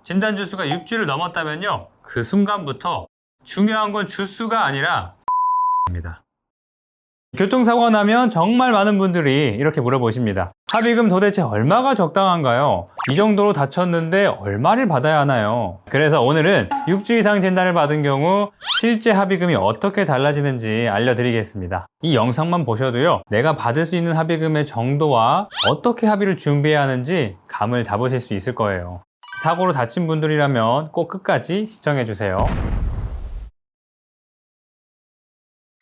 진단 주수가 6주를 넘었다면요, 그 순간부터 중요한 건 주수가 아니라 입니다. 교통사고가 나면 정말 많은 분들이 이렇게 물어보십니다. 합의금 도대체 얼마가 적당한가요? 이 정도로 다쳤는데 얼마를 받아야 하나요? 그래서 오늘은 6주 이상 진단을 받은 경우 실제 합의금이 어떻게 달라지는지 알려드리겠습니다. 이 영상만 보셔도요, 내가 받을 수 있는 합의금의 정도와 어떻게 합의를 준비해야 하는지 감을 잡으실 수 있을 거예요. 사고로 다친 분들이라면 꼭 끝까지 시청해주세요.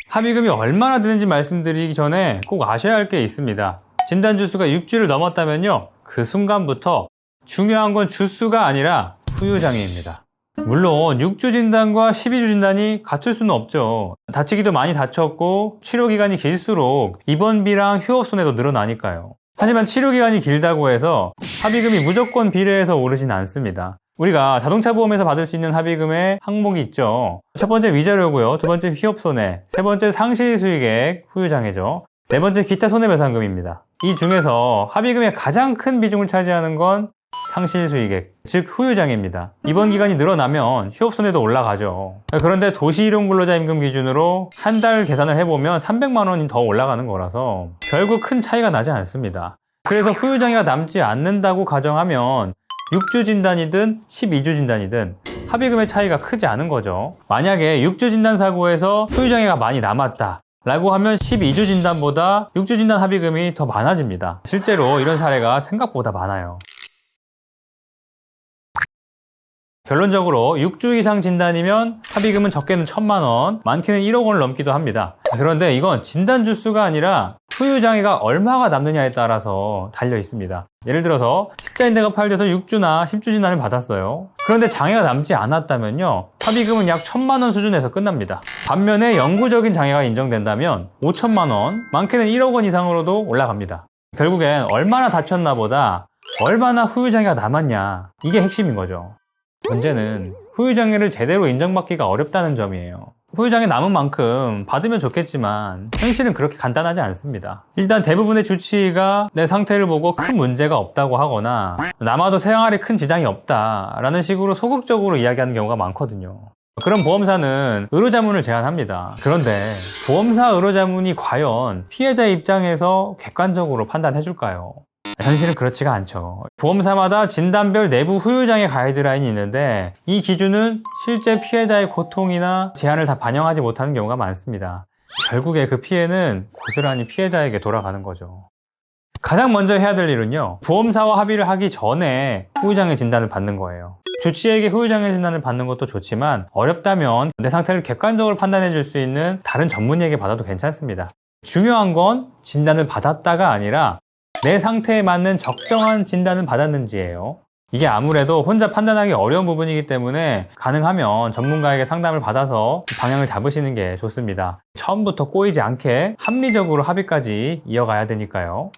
합의금이 얼마나 드는지 말씀드리기 전에 꼭 아셔야 할 게 있습니다. 진단 주수가 6주를 넘었다면요, 그 순간부터 중요한 건 주수가 아니라 후유장애입니다. 물론 6주 진단과 12주 진단이 같을 수는 없죠. 다치기도 많이 다쳤고 치료기간이 길수록 입원비랑 휴업손해도 늘어나니까요. 하지만 치료기간이 길다고 해서 합의금이 무조건 비례해서 오르진 않습니다. 우리가 자동차 보험에서 받을 수 있는 합의금의 항목이 있죠. 첫 번째 위자료고요, 두 번째 휴업손해, 세 번째 상실수익액 후유장애죠, 네 번째 기타 손해배상금입니다. 이 중에서 합의금의 가장 큰 비중을 차지하는 건 상실수익액, 즉 후유장애입니다. 입원 기간이 늘어나면 휴업손해도 올라가죠. 그런데 도시이용근로자임금 기준으로 한 달 계산을 해보면 300만 원이 더 올라가는 거라서 결국 큰 차이가 나지 않습니다. 그래서 후유장애가 남지 않는다고 가정하면 6주 진단이든 12주 진단이든 합의금의 차이가 크지 않은 거죠. 만약에 6주 진단 사고에서 후유장애가 많이 남았다 라고 하면 12주 진단보다 6주 진단 합의금이 더 많아집니다. 실제로 이런 사례가 생각보다 많아요. 결론적으로 6주 이상 진단이면 합의금은 적게는 1,000만 원, 많게는 1억 원을 넘기도 합니다. 그런데 이건 진단 주수가 아니라 후유장애가 얼마가 남느냐에 따라서 달려 있습니다. 예를 들어서 십자인대가 파열돼서 6주나 10주 진단을 받았어요. 그런데 장애가 남지 않았다면요, 합의금은 약 1,000만 원 수준에서 끝납니다. 반면에 영구적인 장애가 인정된다면 5천만 원, 많게는 1억 원 이상으로도 올라갑니다. 결국엔 얼마나 다쳤나 보다 얼마나 후유장애가 남았냐, 이게 핵심인 거죠. 문제는 후유장애를 제대로 인정받기가 어렵다는 점이에요. 후유장애 남은 만큼 받으면 좋겠지만 현실은 그렇게 간단하지 않습니다. 일단 대부분의 주치의가 내 상태를 보고 큰 문제가 없다고 하거나 남아도 생활에 큰 지장이 없다라는 식으로 소극적으로 이야기하는 경우가 많거든요. 그럼 보험사는 의료자문을 제안합니다. 그런데 보험사 의료자문이 과연 피해자 입장에서 객관적으로 판단해 줄까요? 현실은 그렇지가 않죠. 보험사마다 진단별 내부 후유장애 가이드라인이 있는데 이 기준은 실제 피해자의 고통이나 제한을 다 반영하지 못하는 경우가 많습니다. 결국에 그 피해는 고스란히 피해자에게 돌아가는 거죠. 가장 먼저 해야 될 일은요, 보험사와 합의를 하기 전에 후유장애 진단을 받는 거예요. 주치의에게 후유장애 진단을 받는 것도 좋지만 어렵다면 내 상태를 객관적으로 판단해 줄 수 있는 다른 전문의에게 받아도 괜찮습니다. 중요한 건 진단을 받았다가 아니라 내 상태에 맞는 적정한 진단을 받았는지예요. 이게 아무래도 혼자 판단하기 어려운 부분이기 때문에 가능하면 전문가에게 상담을 받아서 방향을 잡으시는 게 좋습니다. 처음부터 꼬이지 않게 합리적으로 합의까지 이어가야 되니까요.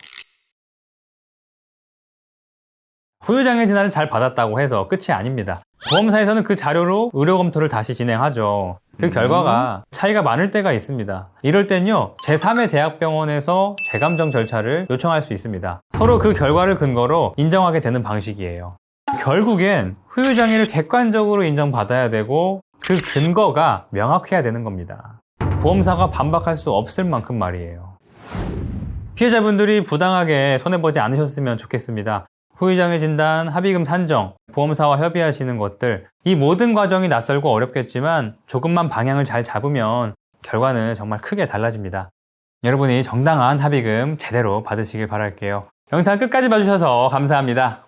후유장애 진단을 잘 받았다고 해서 끝이 아닙니다. 보험사에서는 그 자료로 의료 검토를 다시 진행하죠. 그 결과가 차이가 많을 때가 있습니다. 이럴 땐요, 제3의 대학병원에서 재감정 절차를 요청할 수 있습니다. 서로 그 결과를 근거로 인정하게 되는 방식이에요. 결국엔 후유장애를 객관적으로 인정받아야 되고 그 근거가 명확해야 되는 겁니다. 보험사가 반박할 수 없을 만큼 말이에요. 피해자분들이 부당하게 손해보지 않으셨으면 좋겠습니다. 후유장애 진단, 합의금 산정, 보험사와 협의하시는 것들, 이 모든 과정이 낯설고 어렵겠지만 조금만 방향을 잘 잡으면 결과는 정말 크게 달라집니다. 여러분이 정당한 합의금 제대로 받으시길 바랄게요. 영상 끝까지 봐주셔서 감사합니다.